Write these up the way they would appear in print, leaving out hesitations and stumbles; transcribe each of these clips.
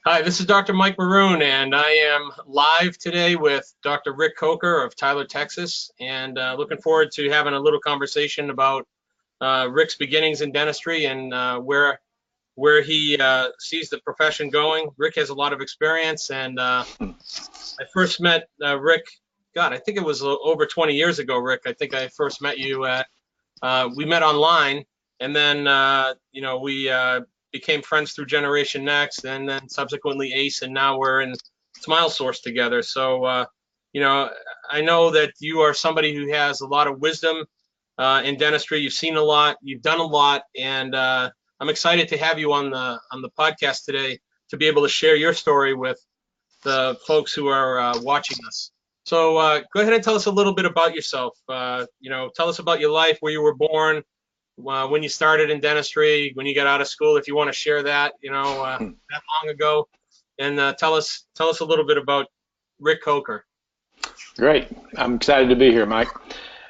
Hi, this is Dr. Mike Maroon, and I am live today with Dr. Rick Coker of Tyler, Texas, and looking forward to having a little conversation about Rick's beginnings in dentistry and where he sees the profession going. Rick has a lot of experience, and I first met Rick. God, I think it was over 20 years ago, Rick. I think I first met you at we met online, and then we became friends through Generation Next, and then subsequently Ace, and now we're in Smile Source together. So I know that you are somebody who has a lot of wisdom in dentistry. You've seen a lot, you've done a lot, and I'm excited to have you on the podcast today to be able to share your story with the folks who are watching us. So go ahead and tell us a little bit about yourself. Tell us about your life, where you were born, when you started in dentistry, when you got out of school, if you want to share that, that long ago, and tell us a little bit about Rick Coker. Great. I'm excited to be here, Mike.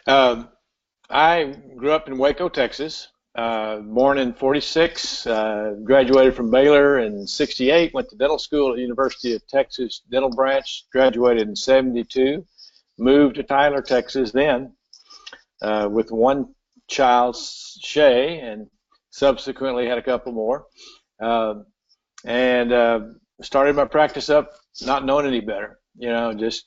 I grew up in Waco, Texas, born in 46, graduated from Baylor in 68, went to dental school at the University of Texas Dental Branch, graduated in 72, moved to Tyler, Texas then with one child, Shay, and subsequently had a couple more, and started my practice up not knowing any better, just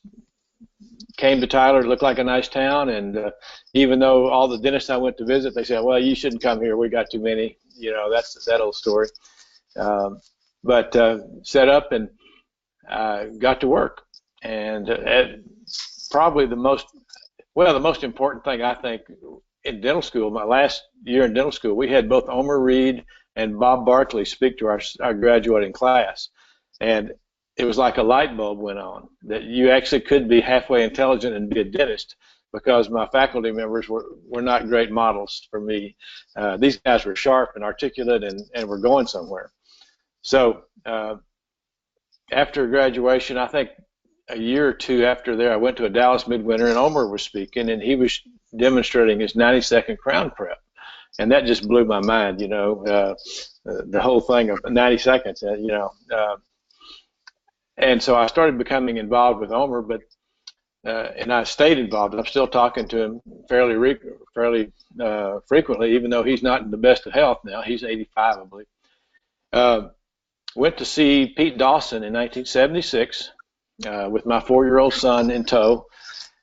came to Tyler. It looked like a nice town, and even though all the dentists I went to visit, they said, well, you shouldn't come here, we got too many, that's that old story. But set up and got to work, and probably the most important thing, I think, in dental school, my last year in dental school, we had both Omer Reed and Bob Barkley speak to our graduating class, and it was like a light bulb went on, that you actually could be halfway intelligent and be a dentist, because my faculty members were not great models for me. These guys were sharp and articulate and were going somewhere. So after graduation, I think a year or two after there, I went to a Dallas midwinter, and Omer was speaking, and he was demonstrating his 90-second crown prep. And that just blew my mind, the whole thing of 90 seconds, and so I started becoming involved with Omer, and I stayed involved. I'm still talking to him fairly frequently, even though he's not in the best of health now. He's 85, I believe. Went to see Pete Dawson in 1976 with my 4-year-old son in tow,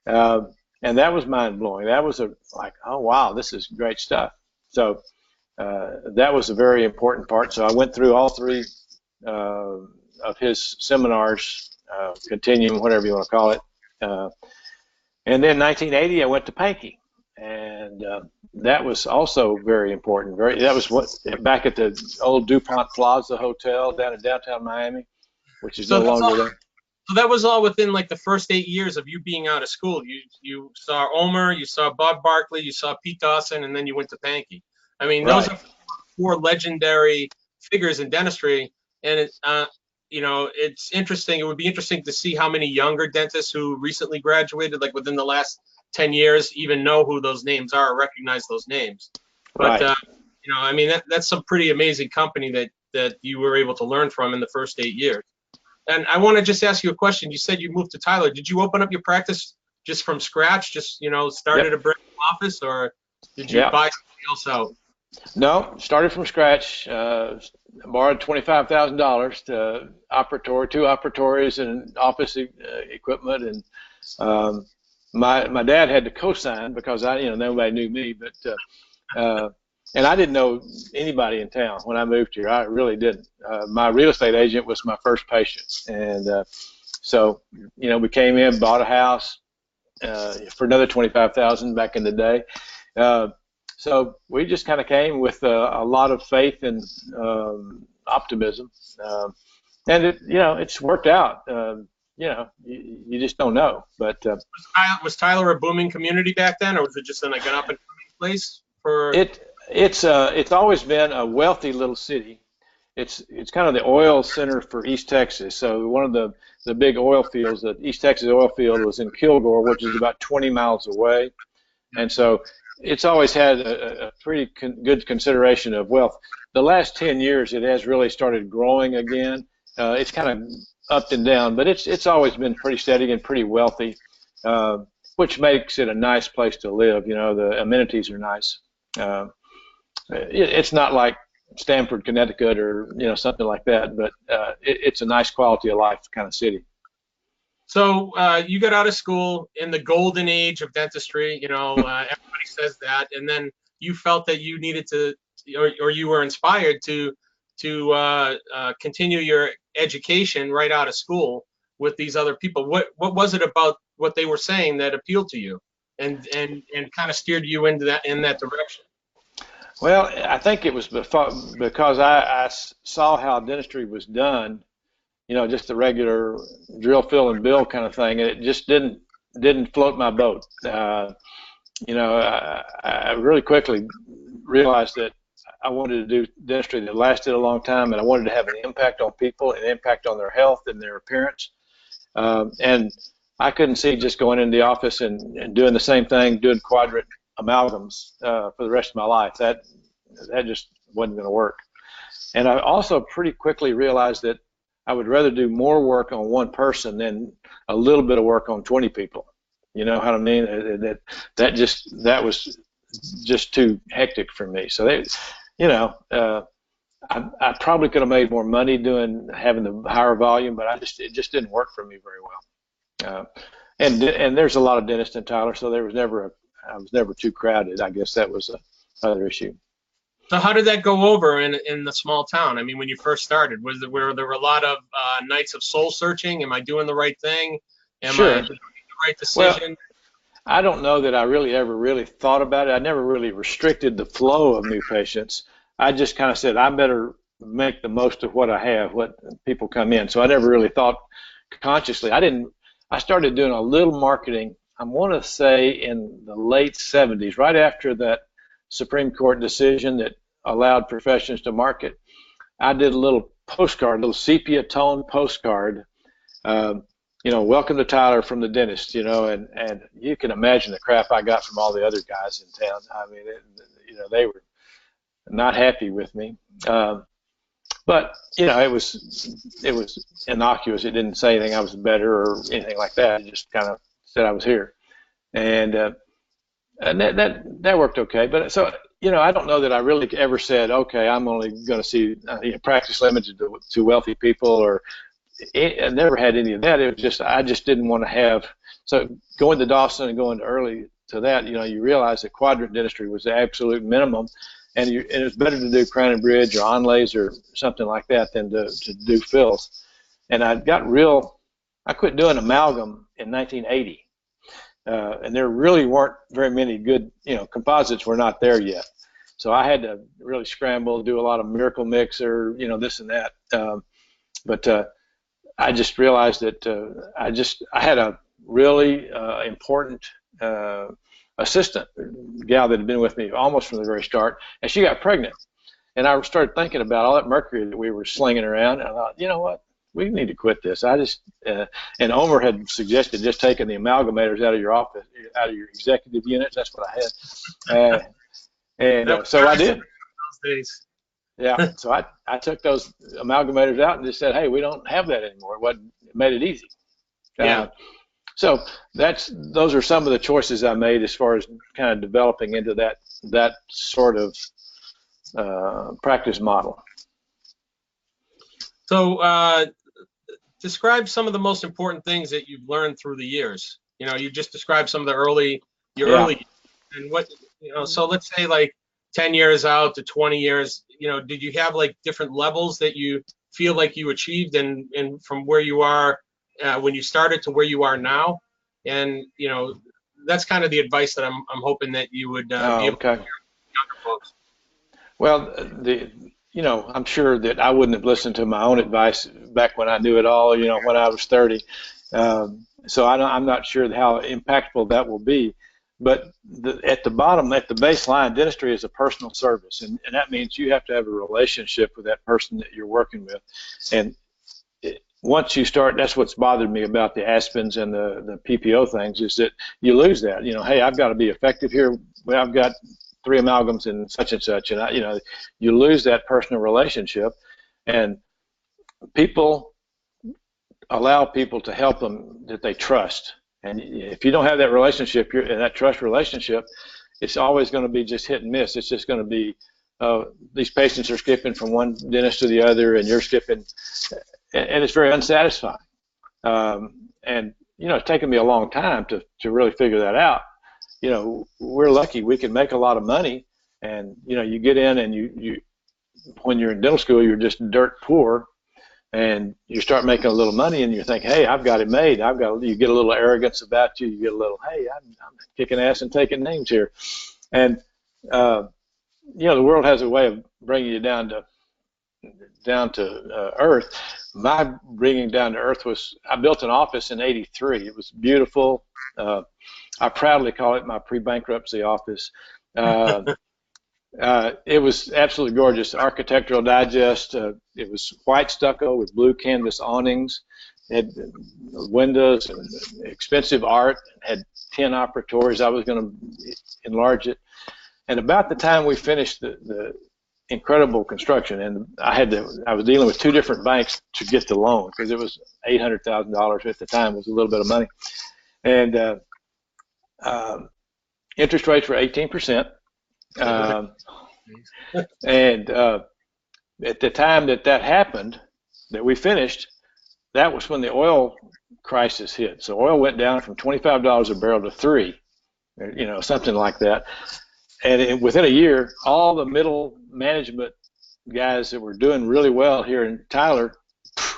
and that was mind-blowing. That was like, oh, wow, this is great stuff. So that was a very important part. So I went through all three of his seminars, continuum, whatever you want to call it. And then 1980, I went to Pankey, and that was also very important. That was back at the old DuPont Plaza Hotel down in downtown Miami, which is no longer there. So that was all within like the first 8 years of you being out of school. You saw Omer, you saw Bob Barkley, you saw Pete Dawson, and then you went to Pankey. I mean, those are four legendary figures in dentistry, and it's interesting. It would be interesting to see how many younger dentists who recently graduated, like within the last 10 years, even know who those names are or recognize those names. But, I mean, that's some pretty amazing company that you were able to learn from in the first 8 years. And I want to just ask you a question. You said you moved to Tyler. Did you open up your practice just from scratch, just, started a brand new office, or did you buy something else out? No, started from scratch. Borrowed $25,000 to two operatories and office equipment, and my dad had to co-sign because nobody knew me, but and I didn't know anybody in town when I moved here. I really didn't. My real estate agent was my first patient, and so we came in, bought a house for another $25,000 back in the day. So we just kind of came with a lot of faith and optimism, and it's worked out. You just don't know. But was Tyler a booming community back then, or was it just like an up and coming place for? It's always been a wealthy little city. It's kind of the oil center for East Texas. So one of the big oil fields, the East Texas oil field, was in Kilgore, which is about 20 miles away, and so it's always had a pretty good consideration of wealth. The last 10 years, it has really started growing again, It's kind of up and down, but it's always been pretty steady and pretty wealthy, uh, which makes it a nice place to live. You know, the amenities are nice. Uh, it's not like Stamford, Connecticut, or something like that, but it's a nice quality of life kind of city. So you got out of school in the golden age of dentistry. Everybody says that, and then you felt that you needed to, or you were inspired to continue your education right out of school with these other people. What was it about what they were saying that appealed to you, and kind of steered you into that direction? Well, I think it was because I saw how dentistry was done, just the regular drill, fill, and bill kind of thing, and it just didn't float my boat. I really quickly realized that I wanted to do dentistry that lasted a long time, and I wanted to have an impact on people, an impact on their health and their appearance. And I couldn't see just going into the office and doing the same thing, doing quadrant amalgams for the rest of my life. That just wasn't going to work. And I also pretty quickly realized that I would rather do more work on one person than a little bit of work on 20 people. You know what I mean? That was just too hectic for me. So I probably could have made more money having the higher volume, but it just didn't work for me very well. And there's a lot of dentists in Tyler, so I was never too crowded. I guess that was another issue. So how did that go over in the small town? I mean, when you first started, were there a lot of nights of soul searching? Am I doing the right thing? Am Sure. I making the right decision? Well, I don't know that I really thought about it. I never really restricted the flow of new patients. I just kind of said I better make the most of what I have, what people come in. So I never really thought consciously. I started doing a little marketing, I want to say in the late 70s, right after that Supreme Court decision that allowed professions to market. I did a little postcard, a little sepia tone postcard, welcome to Tyler from the dentist, and you can imagine the crap I got from all the other guys in town. I mean, they were not happy with me. But it was innocuous. It didn't say anything I was better or anything like that. It just kind of said I was here, and that worked okay. But so I don't know that I really ever said, okay, I'm only going to see practice limited to wealthy people, or I never had any of that. It was just I just didn't want to have. So going to Dawson and going early to that, you realize that quadrant dentistry was the absolute minimum. And it's better to do crown and bridge or onlays or something like that than to do fills. And I quit doing amalgam in 1980. And there really weren't very many good, composites were not there yet. So I had to really scramble, do a lot of miracle mix or, this and that. But I just realized that I had a really important assistant gal that had been with me almost from the very start, and she got pregnant. And I started thinking about all that mercury that we were slinging around, and I thought, you know what, we need to quit this. And Omer had suggested just taking the amalgamators out of your office, out of your executive units. That's what I had, and so I did. Those days. Yeah, so I took those amalgamators out and just said, hey, we don't have that anymore. It made it easy. Yeah. So those are some of the choices I made as far as kind of developing into that sort of practice model. So describe some of the most important things that you've learned through the years. You just described some of the early and what so let's say like 10 years out to 20 years, did you have like different levels that you feel like you achieved and from where you are when you started to where you are now? And that's kind of the advice that I'm hoping that you would be able to give younger folks. Well, I'm sure that I wouldn't have listened to my own advice back when I knew it all, when I was 30. So I'm not sure how impactful that will be. But at the bottom, at the baseline, dentistry is a personal service, and that means you have to have a relationship with that person that you're working with. And once you start, that's what's bothered me about the Aspens and the PPO things, is that you lose that. Hey, I've got to be effective here. Well, I've got 3 amalgams and such, and you lose that personal relationship. And people allow people to help them that they trust. And if you don't have that relationship, and that trust relationship, it's always going to be just hit and miss. It's just going to be these patients are skipping from one dentist to the other, and you're skipping, and it's very unsatisfying. And it's taken me a long time to really figure that out. We're lucky we can make a lot of money, and you get in and you when you're in dental school, you're just dirt poor, and you start making a little money, and you think, hey, I've got it made. You get a little arrogance about you. You get a little, hey, I'm kicking ass and taking names here. And, the world has a way of bringing you down to earth. My bringing down to earth was, I built an office in '83. It was beautiful. I proudly call it my pre-bankruptcy office. It was absolutely gorgeous. Architectural Digest. It was white stucco with blue canvas awnings. It had windows and expensive art. It had 10 operatories. I was going to enlarge it. And about the time we finished the incredible construction, and I was dealing with 2 different banks to get the loan because it was $800,000 at the time. It was a little bit of money, and interest rates were 18%. And at the time that happened, that we finished, that was when the oil crisis hit. So oil went down from $25 a barrel to $3, something like that. And within a year, all the middle management guys that were doing really well here in Tyler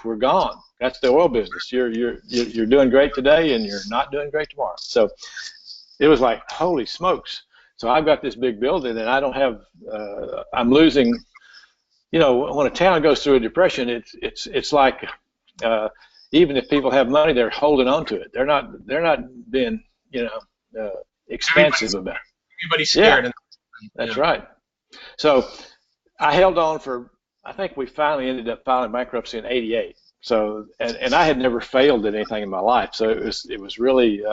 were gone. That's the oil business. You're doing great today, and you're not doing great tomorrow. So it was like, holy smokes. So I've got this big building, and I don't have. I'm losing. When a town goes through a depression, it's like even if people have money, they're holding on to it. They're not being expansive about it. Everybody's scared. Yeah, that's right. So I held on for. I think we finally ended up filing bankruptcy in '88. So and I had never failed at anything in my life. So it was really.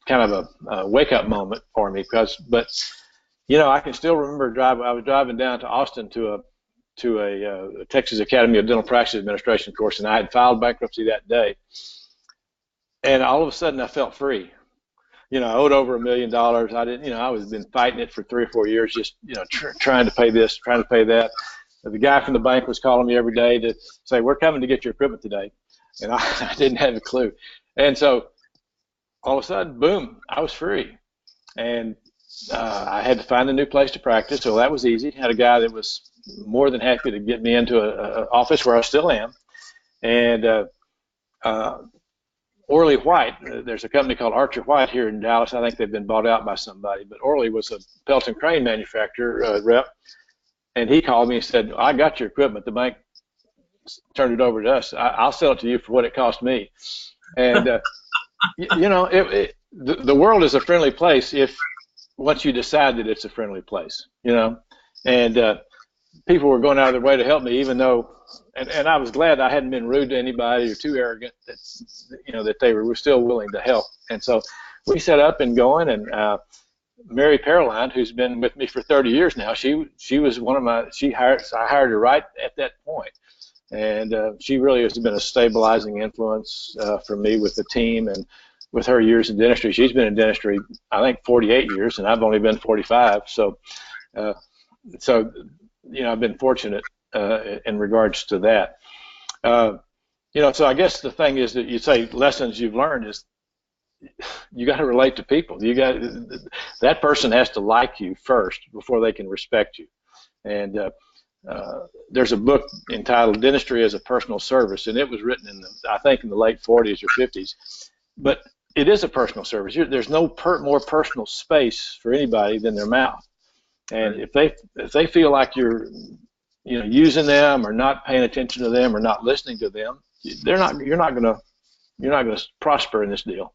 Kind of a wake-up moment for me but I can still remember I was driving down to Austin to a Texas Academy of Dental Practice Administration course, and I had filed bankruptcy that day, and all of a sudden I felt free. I owed over $1 million. I didn't, I was been fighting it for 3 or 4 years, just trying to pay this, trying to pay that. The guy from the bank was calling me every day to say, we're coming to get your equipment today, and I didn't have a clue. And so all of a sudden, boom, I was free. And I had to find a new place to practice, so that was easy. I had a guy that was more than happy to get me into an office where I still am. And Orley White, there's a company called Archer White here in Dallas. I think they've been bought out by somebody, but Orley was a Pelton Crane manufacturer rep, and he called me and said, I got your equipment. The bank turned it over to us. I'll sell it to you for what it cost me. And the world is a friendly place if once you decide that it's a friendly place, and people were going out of their way to help me, even though, and I was glad I hadn't been rude to anybody or too arrogant, that they were still willing to help. And so we set up and going, and Mary Paroline, who's been with me for 30 years now, she was I hired her right at that point. And she really has been a stabilizing influence for me with the team and with her years in dentistry. She's been in dentistry, I think, 48 years, and I've only been 45. So, I've been fortunate in regards to that. So I guess the thing is that you say lessons you've learned is you got to relate to people. That person has to like you first before they can respect you. And there's a book entitled Dentistry as a Personal Service, and it was written I think in the late 40s or 50s. But it is a personal service. There's no more personal space for anybody than their mouth. And if they feel like you're using them or not paying attention to them or not listening to them, you're not going to prosper in this deal.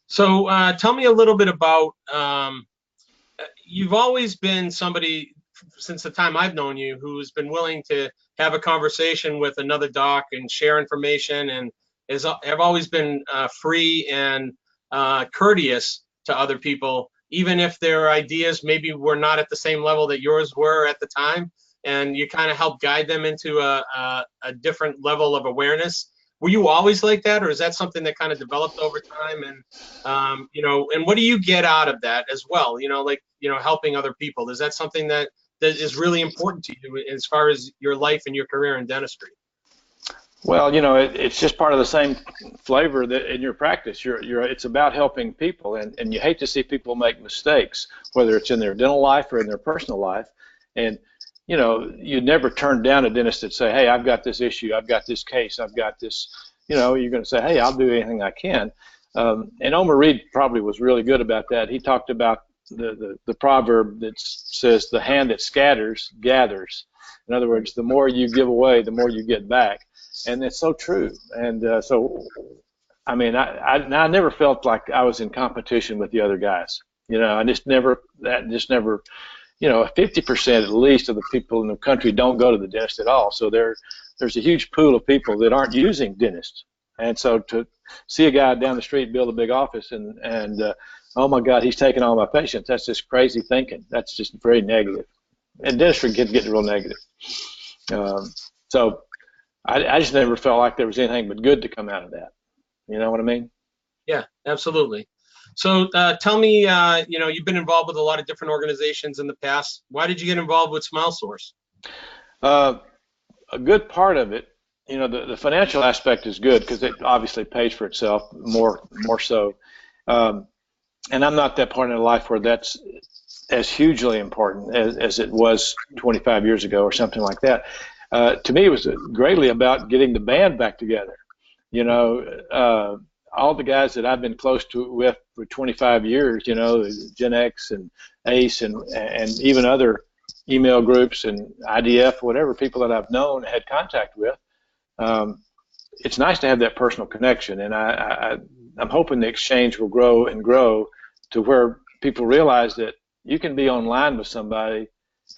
So tell me a little bit about you've always been somebody since the time I've known you who's been willing to have a conversation with another doc and share information, and have always been free and courteous to other people, even if their ideas maybe were not at the same level that yours were at the time. and you kind of help guide them into a different level of awareness. Were you always like that, or is that something that kind of developed over time? And and what do you get out of that as well? Helping other people. Is that something that is really important to you as far as your life and your career in dentistry? Well, it's just part of the same flavor that in your practice. It's about helping people, and you hate to see people make mistakes, whether it's in their dental life or in their personal life. And you never turn down a dentist that say, "Hey, I've got this issue, I've got this case, I've got this." You're going to say, "Hey, I'll do anything I can." And Omar Reed probably was really good about that. He talked about the proverb that says, "The hand that scatters gathers." In other words, the more you give away, the more you get back. And it's so true. And so, I mean, I never felt like I was in competition with the other guys. I just never, 50% at least of the people in the country don't go to the dentist at all. So there's a huge pool of people that aren't using dentists. And so to see a guy down the street build a big office and oh my God, he's taking all my patients, that's just crazy thinking. That's just very negative. And dentistry can get real negative. So I just never felt like there was anything but good to come out of that. You know what I mean? Yeah, absolutely. So tell me, you've been involved with a lot of different organizations in the past. Why did you get involved with Smile Source? A good part of it, the financial aspect is good because it obviously pays for itself more so. And I'm not that point in life where that's as hugely important as it was 25 years ago or something like that. To me, it was greatly about getting the band back together. All the guys that I've been close with for 25 years, Gen X and ACE and even other email groups and IDF, whatever people that I've known had contact with. It's nice to have that personal connection, and I'm hoping the exchange will grow and grow to where people realize that you can be online with somebody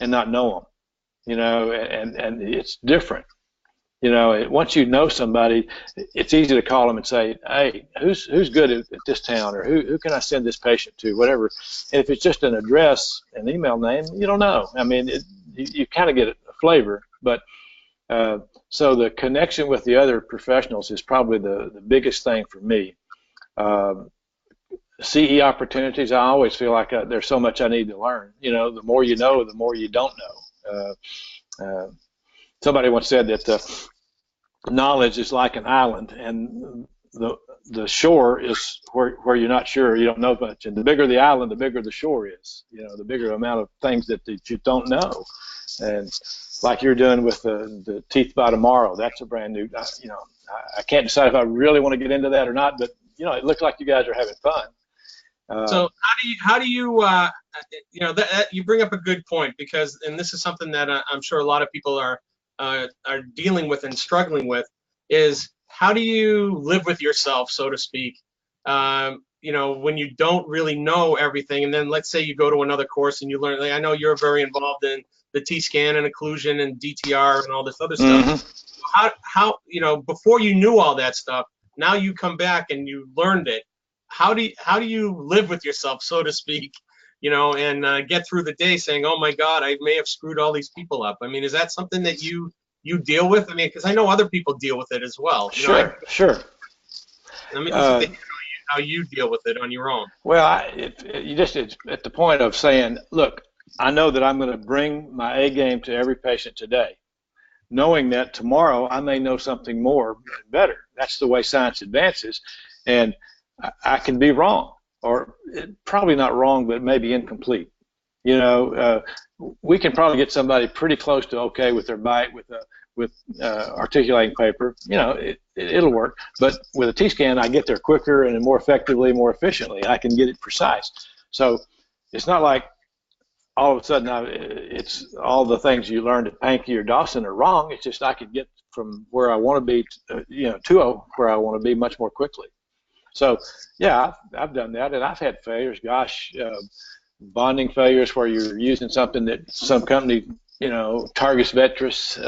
and not know them, and it's different. Once you know somebody, it's easy to call them and say, "Hey, who's good at this town, or who can I send this patient to?" Whatever. And if it's just an address, an email name, you don't know. I mean, you kind of get a flavor, but so the connection with the other professionals is probably the biggest thing for me. CE opportunities, I always feel like there's so much I need to learn. The more you know, the more you don't know. Somebody once said that knowledge is like an island, and the shore is where you're not sure, you don't know much. And the bigger the island, the bigger the shore is. The bigger amount of things that you don't know. And like you're doing with the Teeth by Tomorrow, that's a brand new. I can't decide if I really want to get into that or not, but it looks like you guys are having fun. So how do you that you bring up a good point, because, and this is something that I'm sure a lot of people are dealing with and struggling with, is how do you live with yourself, so to speak, when you don't really know everything, and then let's say you go to another course and you learn. Like, I know you're very involved in the T-scan and occlusion and DTR and all this other stuff. Mm-hmm. How before you knew all that stuff, now you come back and you learned it. How do you live with yourself, so to speak, and get through the day saying, "Oh my God, I may have screwed all these people up"? I mean, is that something that you deal with? I mean, because I know other people deal with it as well. Sure. I mean, just how you deal with it on your own. Well, it's at the point of saying, look, I know that I'm going to bring my A game to every patient today, knowing that tomorrow I may know something more better. That's the way science advances, and I can be wrong, or probably not wrong, but maybe incomplete. We can probably get somebody pretty close to okay with their bite with articulating paper. It'll work. But with a T-scan, I get there quicker and more effectively, more efficiently. I can get it precise. So it's not like all of a sudden it's all the things you learned at Pankey or Dawson are wrong. It's just I can get from where I want to be, to where I want to be much more quickly. So, yeah, I've done that, and I've had failures. Gosh, bonding failures where you're using something that some company, Targus Vetris,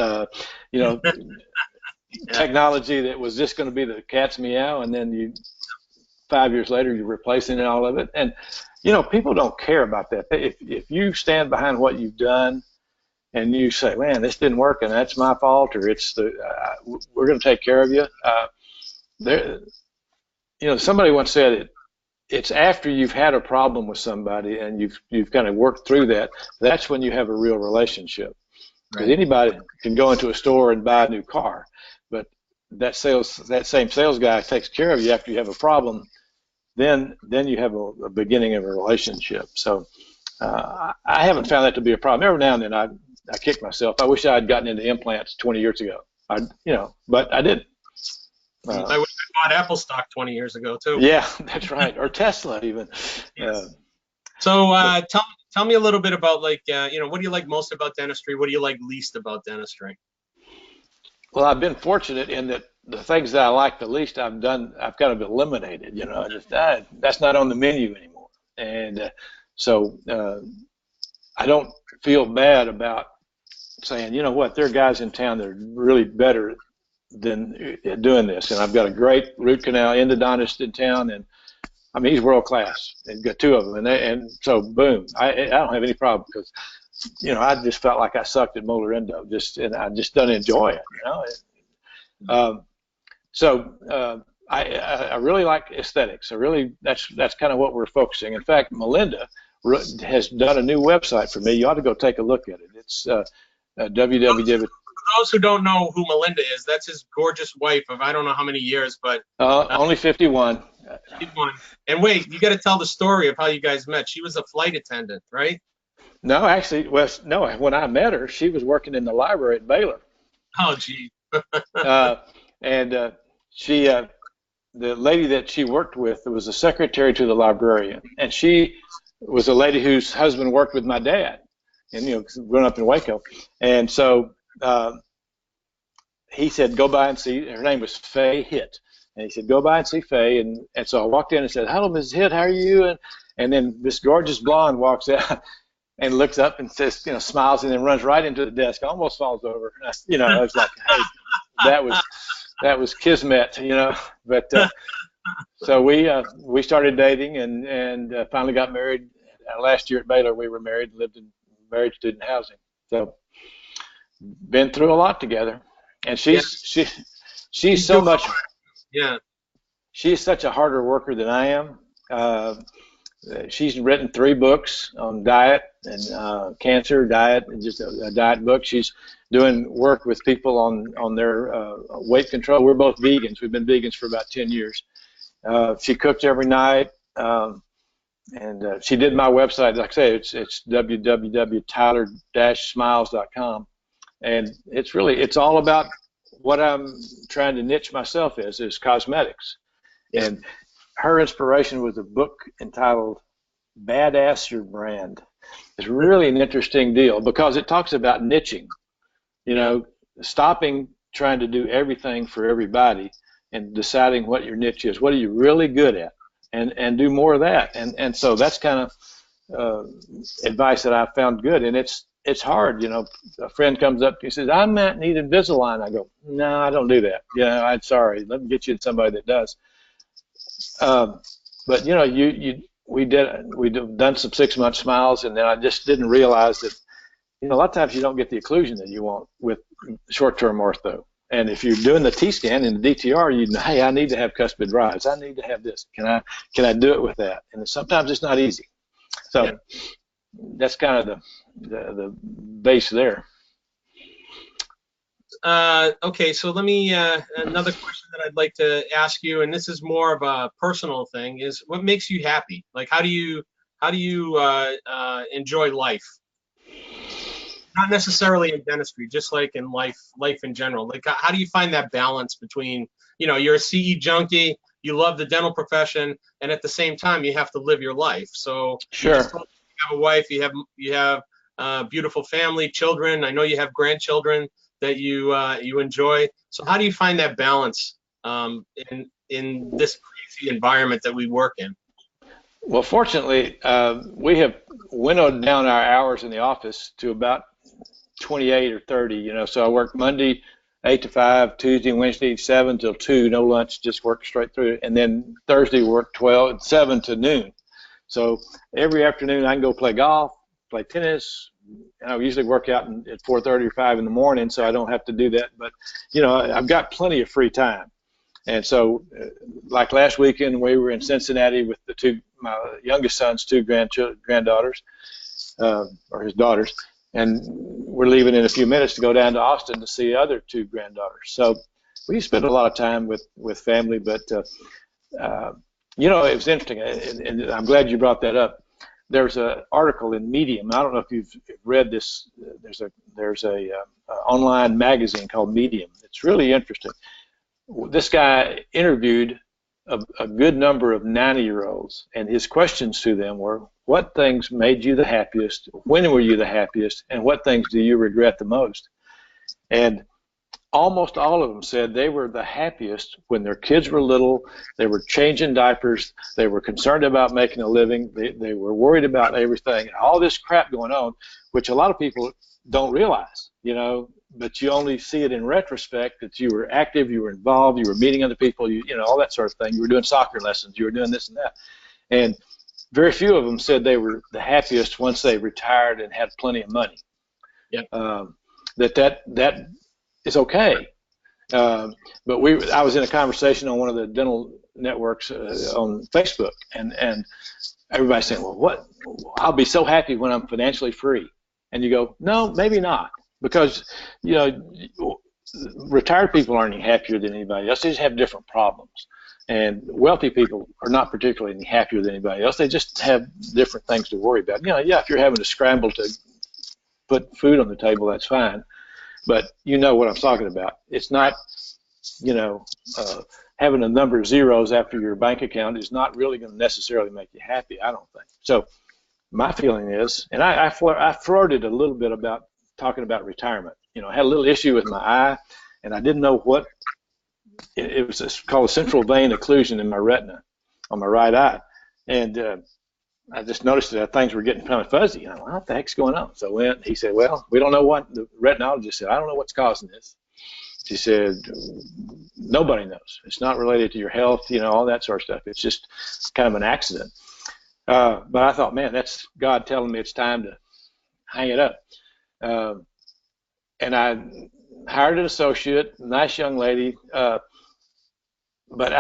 technology that was just going to be the cat's meow, and then 5 years later you're replacing all of it. And people don't care about that. If you stand behind what you've done and you say, man, this didn't work, and that's my fault, or we're going to take care of you. There, somebody once said it's after you've had a problem with somebody and you've kind of worked through that. That's when you have a real relationship. Because anybody can go into a store and buy a new car, but that same sales guy takes care of you after you have a problem. Then you have a beginning of a relationship. So I haven't found that to be a problem. Every now and then I kick myself. I wish I had gotten into implants 20 years ago. But I didn't. I wish I bought Apple stock 20 years ago too. Yeah, that's right. Or Tesla even. Yes. So tell me a little bit about what do you like most about dentistry? What do you like least about dentistry? Well, I've been fortunate in that the things that I like the least I've kind of eliminated. That's not on the menu anymore. And so I don't feel bad about saying, you know what, there are guys in town that are really better than doing this. And I've got a great root canal endodontist in town, and I mean, he's world class. And got two of them, and so boom, I don't have any problem because, I just felt like I sucked at molar endo, and I just don't enjoy it. I really like aesthetics. That's kind of what we're focusing. In fact, Melinda has done a new website for me. You ought to go take a look at it. It's www. For those who don't know who Melinda is, that's his gorgeous wife of I don't know how many years, but only 51. 51. And wait, you got to tell the story of how you guys met. She was a flight attendant, right? No, actually, no. When I met her, she was working in the library at Baylor. Oh, gee. And the lady that she worked with was a secretary to the librarian, and she was a lady whose husband worked with my dad, and growing up in Waco, and so he said, go by and see. Her name was Faye Hitt, and he said, go by and see Faye, and so I walked in and said, hello, Mrs. Hitt, how are you? And then this gorgeous blonde walks out and looks up and says, smiles, and then runs right into the desk, almost falls over. I was like, hey, that was kismet, But so we started dating and finally got married. Last year at Baylor, we were married, lived in married student housing. So been through a lot together, and she's so much. Yeah. She's such a harder worker than I am. She's written 3 books on diet and cancer, diet, and just a diet book. She's doing work with people on their weight control. We're both vegans. We've been vegans for about 10 years. She cooks every night, and she did my website. Like I say, it's www.tyler-smiles.com, and it's all about what I'm trying to niche myself is cosmetics. And her inspiration was a book entitled Badass Your Brand. It's really an interesting deal because it talks about niching, stopping trying to do everything for everybody and deciding what your niche is. What are you really good at? And do more of that. And so that's kind of advice that I found good. And it's hard, a friend comes up to you and says, I might need Invisalign. I go, no, I don't do that. I'm sorry. Let me get you to somebody that does. But we've done some 6-month smiles, and then I just didn't realize that a lot of times you don't get the occlusion that you want with short-term ortho. And if you're doing the T-scan and the DTR, hey, I need to have cuspid rise. I need to have this. Can I do it with that? And sometimes it's not easy. So that's kind of the base there. Okay, so let me another question that I'd like to ask you, and this is more of a personal thing, is what makes you happy? Like, how do you enjoy life? Not necessarily in dentistry, just like in life in general. Like, how do you find that balance between, you're a CE junkie, you love the dental profession, and at the same time you have to live your life. So sure, you have a wife, you have beautiful family, children. I know you have grandchildren that you enjoy. So how do you find that balance in this crazy environment that we work in? Well, fortunately, we have winnowed down our hours in the office to about 28 or 30. So I work Monday 8 to 5, Tuesday and Wednesday 7 till 2, no lunch, just work straight through. And then Thursday work 7 to noon. So every afternoon I can go play golf, play tennis, I usually work out at 4:30 or 5 in the morning, so I don't have to do that. But I've got plenty of free time. And so, like last weekend, we were in Cincinnati with my youngest son's two granddaughters, or his daughters, and we're leaving in a few minutes to go down to Austin to see the other two granddaughters. So we spend a lot of time with family, but it was interesting, and I'm glad you brought that up. There's an article in Medium. I don't know if you've read this. There's a online magazine called Medium. It's really interesting. This guy interviewed a good number of 90-year-olds, and his questions to them were, what things made you the happiest, when were you the happiest, and what things do you regret the most? And almost all of them said they were the happiest when their kids were little, they were changing diapers, they were concerned about making a living, they were worried about everything, all this crap going on, which a lot of people don't realize, but you only see it in retrospect, that you were active, you were involved, you were meeting other people, all that sort of thing. You were doing soccer lessons, you were doing this and that. And very few of them said they were the happiest once they retired and had plenty of money. Yeah. That is okay. But I was in a conversation on one of the dental networks on Facebook, and everybody's saying, well, I'll be so happy when I'm financially free. And you go, no, maybe not. Because, retired people aren't any happier than anybody else. They just have different problems. And wealthy people are not particularly any happier than anybody else. They just have different things to worry about. If you're having to scramble to put food on the table, that's fine. But you know what I'm talking about. It's not, having a number of zeros after your bank account is not really going to necessarily make you happy, I don't think. So my feeling is, and I flirted a little bit about talking about retirement. I had a little issue with my eye, and I didn't know what it was. Called a central vein occlusion in my retina on my right eye, and I just noticed that things were getting kind of fuzzy. And I went, what the heck's going on? So he said, well, we don't know what. The retinologist said, I don't know what's causing this. She said, nobody knows. It's not related to your health, all that sort of stuff. It's just kind of an accident. But I thought, man, that's God telling me it's time to hang it up. And I hired an associate, nice young lady, but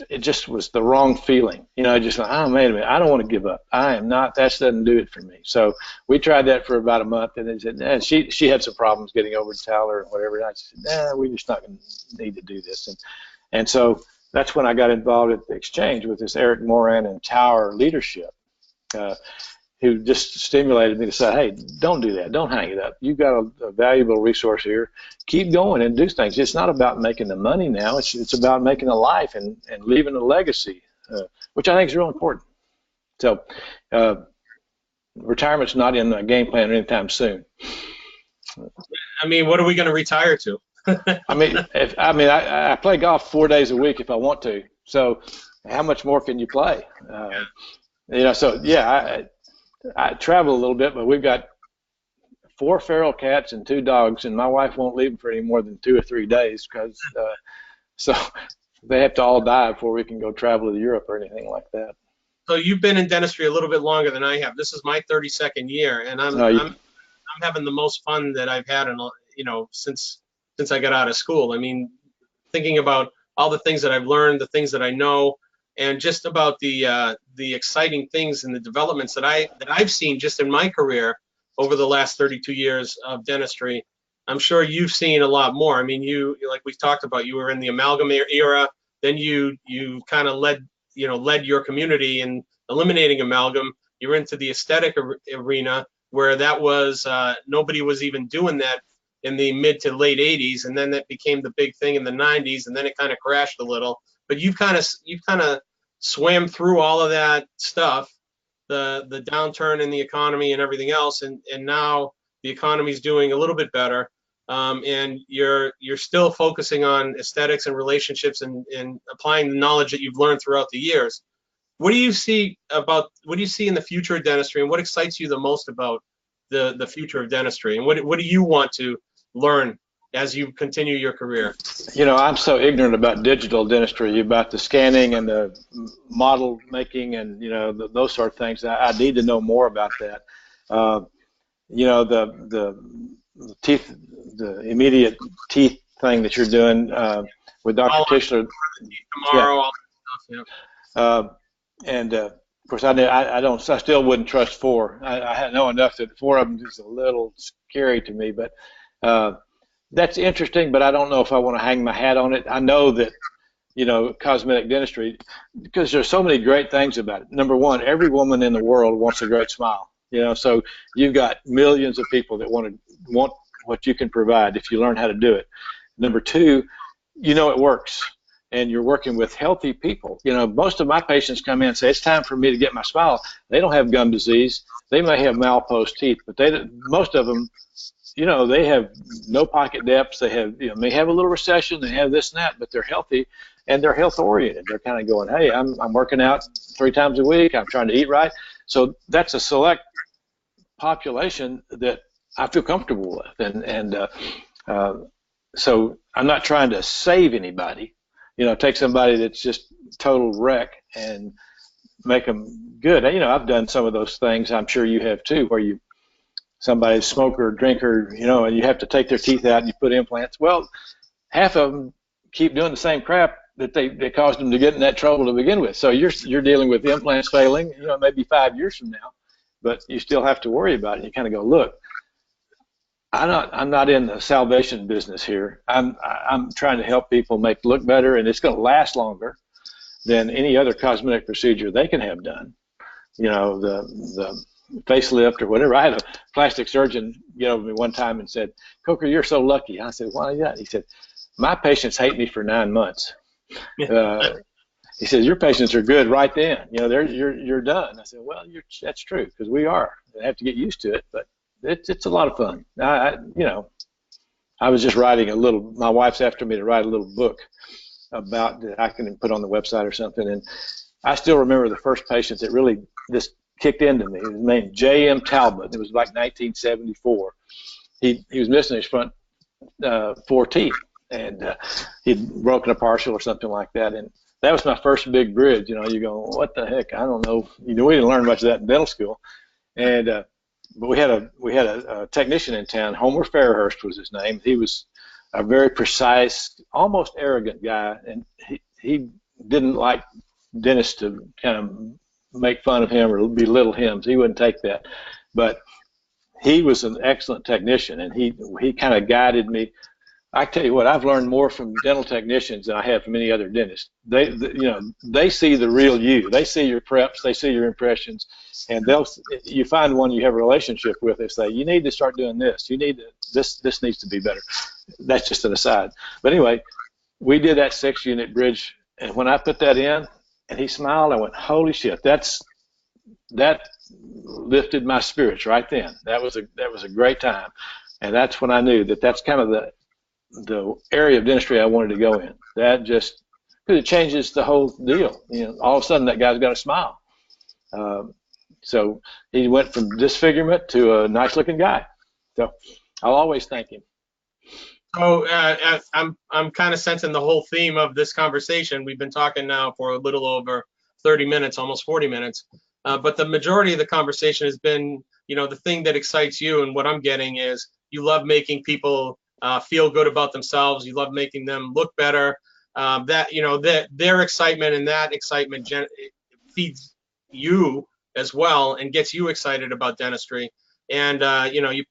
it just was the wrong feeling. I just went, oh, wait a minute, I don't want to give up. I am not, that doesn't do it for me. So we tried that for about a month, and they said, nah, she had some problems getting over to Tyler and whatever. And I said, nah, we're just not going to need to do this. And so that's when I got involved at the exchange with this Eric Moran and Tower leadership, who just stimulated me to say, hey, don't do that. Don't hang it up. You've got a valuable resource here. Keep going and do things. It's not about making the money now. It's about making a life and leaving a legacy, which I think is real important. So retirement's not in the game plan anytime soon. I mean, what are we going to retire to? I play golf 4 days a week if I want to. So how much more can you play? I travel a little bit, but we've got 4 feral cats and 2 dogs, and my wife won't leave them for any more than 2 or 3 days because so they have to all die before we can go travel to Europe or anything like that. So you've been in dentistry a little bit longer than I have. This is my 32nd year, and I'm having the most fun that I've had since I got out of school. I mean, thinking about all the things that I've learned, the things that I know, and just about the exciting things and the developments that I've seen just in my career over the last 32 years of dentistry. I'm sure you've seen a lot more. I mean, like we talked about, you were in the amalgam era, then you kind of led your community in eliminating amalgam. You're into the aesthetic arena, where that was nobody was even doing that in the mid to late 80s, and then that became the big thing in the 90s, and then it kind of crashed a little. But you've kind of swam through all of that stuff, the downturn in the economy and everything else, and now the economy's doing a little bit better, and you're still focusing on aesthetics and relationships and applying the knowledge that you've learned throughout the years. What do you see in the future of dentistry, and what excites you the most about the future of dentistry, and what do you want to learn as you continue your career? I'm so ignorant about digital dentistry, about the scanning and the model making and, those sort of things. I need to know more about that. the teeth, the immediate teeth thing that you're doing with Dr. All Tischler. Yeah. tomorrow, all that stuff, And of course, I still wouldn't trust four. I know enough that four of them is a little scary to me, but that's interesting. But I don't know if I want to hang my hat on it. I know that, cosmetic dentistry, because there's so many great things about it. Number one, every woman in the world wants a great smile. So you've got millions of people that want what you can provide if you learn how to do it. Number two, it works. And you're working with healthy people. Most of my patients come in and say, it's time for me to get my smile. They don't have gum disease. They may have malpose teeth, but most of them, they have no pocket depths. They have, may have a little recession. They have this and that, but they're healthy and they're health oriented.Ey're kind of going, hey, I'm working out 3 times a week. I'm trying to eat right. So that's a select population that I feel comfortable with. So I'm not trying to save anybody. Take somebody that's just total wreck and make them good. I've done some of those things. I'm sure you have too, where somebody's smoker, drinker, and you have to take their teeth out and you put implants. Well, half of them keep doing the same crap that they caused them to get in that trouble to begin with. So you're dealing with implants failing, maybe 5 years from now, but you still have to worry about it. You kind of go, look, I'm not in the salvation business here. I'm trying to help people look better, and it's going to last longer than any other cosmetic procedure they can have done. The facelift or whatever. I had a plastic surgeon get over me one time and said, "Coker, you're so lucky." I said, "Why is that?" He said, "My patients hate me for 9 months." He said, "Your patients are good right then. You're done." I said, "Well, that's true, because we are. I have to get used to it, but it's a lot of fun." I was just writing my wife's after me to write a little book about that I can put on the website or something. And I still remember the first patient that really this kicked into me. He was named J.M. Talbot. It was like 1974. He was missing his front 4 teeth, and he'd broken a partial or something like that. And that was my first big bridge. You go, what the heck? I don't know. We didn't learn much of that in dental school. And but we had a technician in town. Homer Fairhurst was his name. He was a very precise, almost arrogant guy, and he didn't like dentists to kind of make fun of him or belittle him. So he wouldn't take that. But he was an excellent technician, and he kind of guided me. I tell you what, I've learned more from dental technicians than I have from any other dentist. They see the real you. They see your preps. They see your impressions, and you find one you have a relationship with. They say, you need to start doing this. This needs to be better. That's just an aside. But anyway, we did that 6-unit bridge, and when I put that in, and he smiled, I went, holy shit! That lifted my spirits right then. That was a great time, and that's when I knew that's kind of the area of dentistry I wanted to go in. That just, because it changes the whole deal. All of a sudden that guy's got a smile. So he went from disfigurement to a nice looking guy. So I'll always thank him. So I'm kind of sensing the whole theme of this conversation. We've been talking now for a little over 30 minutes, almost 40 minutes. But the majority of the conversation has been, the thing that excites you, and what I'm getting is you love making people feel good about themselves. You love making them look better. Their excitement and that excitement feeds you as well and gets you excited about dentistry. And you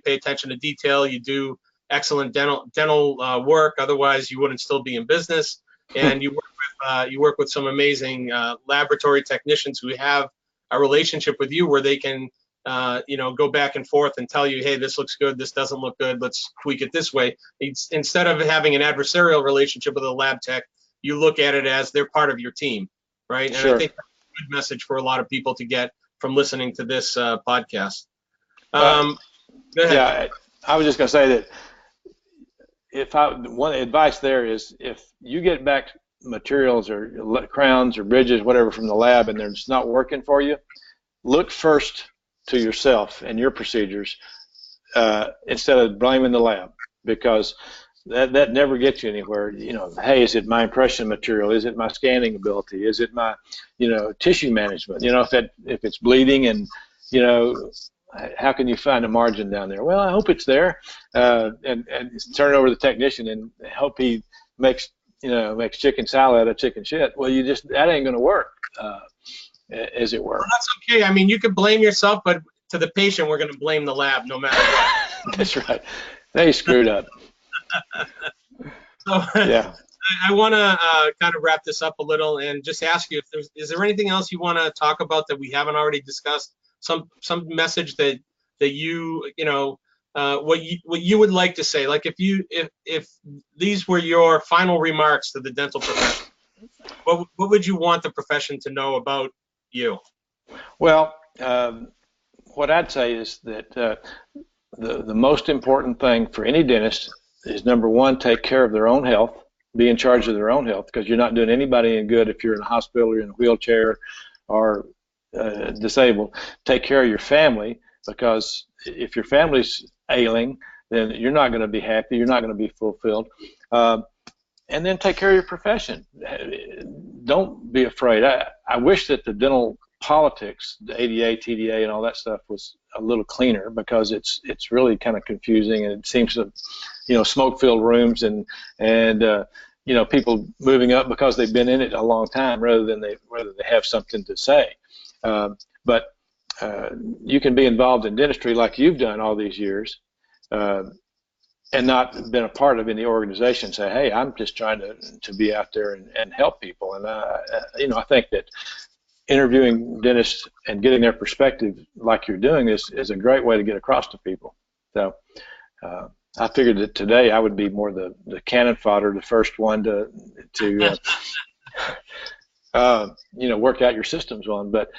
pay attention to detail. You do excellent dental work. Otherwise, you wouldn't still be in business. And you work with some amazing laboratory technicians who have a relationship with you where they can go back and forth and tell you, hey, this looks good, this doesn't look good, let's tweak it this way. Instead of having an adversarial relationship with a lab tech, you look at it as they're part of your team, right? And sure. I think that's a good message for a lot of people to get from listening to this podcast. Go ahead. Yeah, I was just going to say that one advice there is, if you get back materials or crowns or bridges, whatever, from the lab and they're just not working for you, look first to yourself and your procedures instead of blaming the lab, because that never gets you anywhere. Hey, is it my impression material? Is it my scanning ability? Is it my tissue management? If it's bleeding and how can you find a margin down there? Well, I hope it's there, and turn it over to the technician and hope he makes chicken salad out of chicken shit. Well, that ain't going to work, as it were. Well, that's okay. I mean, you can blame yourself, but to the patient, we're going to blame the lab no matter what. That's right. They screwed up. So yeah. I want to kind of wrap this up a little and just ask you if is there anything else you want to talk about that we haven't already discussed? Some message that what you would like to say, like if these were your final remarks to the dental profession, what would you want the profession to know about you? Well, what I'd say is that the most important thing for any dentist is, number one, take care of their own health, be in charge of their own health, because you're not doing anybody any good if you're in a hospital or in a wheelchair or disabled. Take care of your family, because if your family's ailing, then you're not going to be happy, you're not going to be fulfilled. And then take care of your profession. Don't be afraid. I wish that the dental politics, the ADA, TDA, and all that stuff was a little cleaner, because it's really kind of confusing, and it seems to, smoke-filled rooms and people moving up because they've been in it a long time rather than they have something to say. But you can be involved in dentistry like you've done all these years, and not been a part of any organization. Say, hey, I'm just trying to be out there and help people. And I think that interviewing dentists and getting their perspective like you're doing is a great way to get across to people. So I figured that today I would be more the cannon fodder, the first one to work out your systems on. But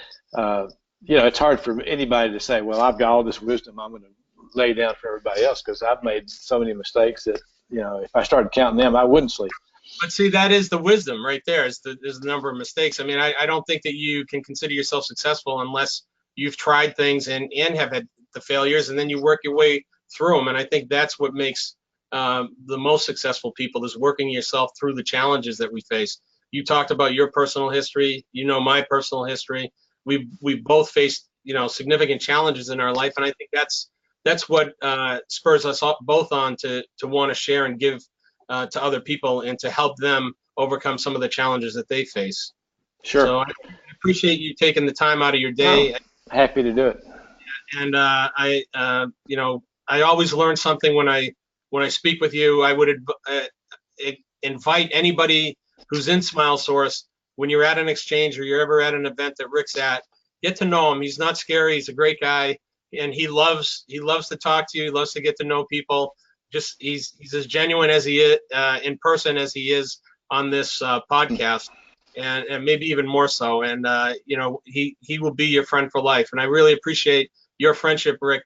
it's hard for anybody to say, well, I've got all this wisdom I'm going to lay down for everybody else, because I've made so many mistakes that if I started counting them, I wouldn't sleep. But see, that is the wisdom right there. Is the number of mistakes. I mean, I don't think that you can consider yourself successful unless you've tried things and have had the failures, and then you work your way through them. And I think that's what makes the most successful people, is working yourself through the challenges that we face. You talked about your personal history. My personal history. We've both faced significant challenges in our life, and I think that's what spurs us both on to want to share and give to other people and to help them overcome some of the challenges that they face. Sure. So I appreciate you taking the time out of your day. Happy to do it. And I always learn something when I speak with you. I would invite anybody who's in Smile Source, when you're at an exchange or you're ever at an event that Rick's at, get to know him. He's not scary. He's a great guy, and he loves to talk to you. He loves to get to know people. Just he's as genuine as he is in person as he is on this podcast, and maybe even more so. And he will be your friend for life. And I really appreciate your friendship, Rick,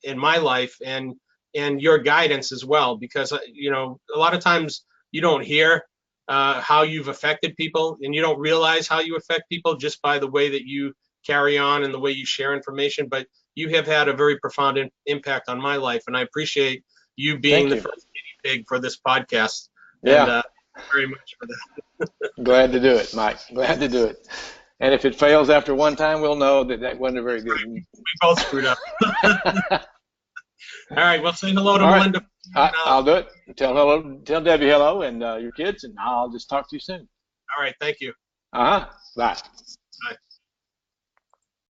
in my life, and your guidance as well, because a lot of times you don't hear how you've affected people, and you don't realize how you affect people just by the way that you carry on and the way you share information. But you have had a very profound impact on my life, and I appreciate you being the first guinea pig for this podcast. Yeah. And very much for that. Glad to do it, Mike. Glad to do it. And if it fails after one time, we'll know that wasn't a very good. We both screwed up. All right. Well, say hello to Melinda. I'll do it. Tell Debbie hello, and your kids, and I'll just talk to you soon. All right. Thank you. Bye. Bye.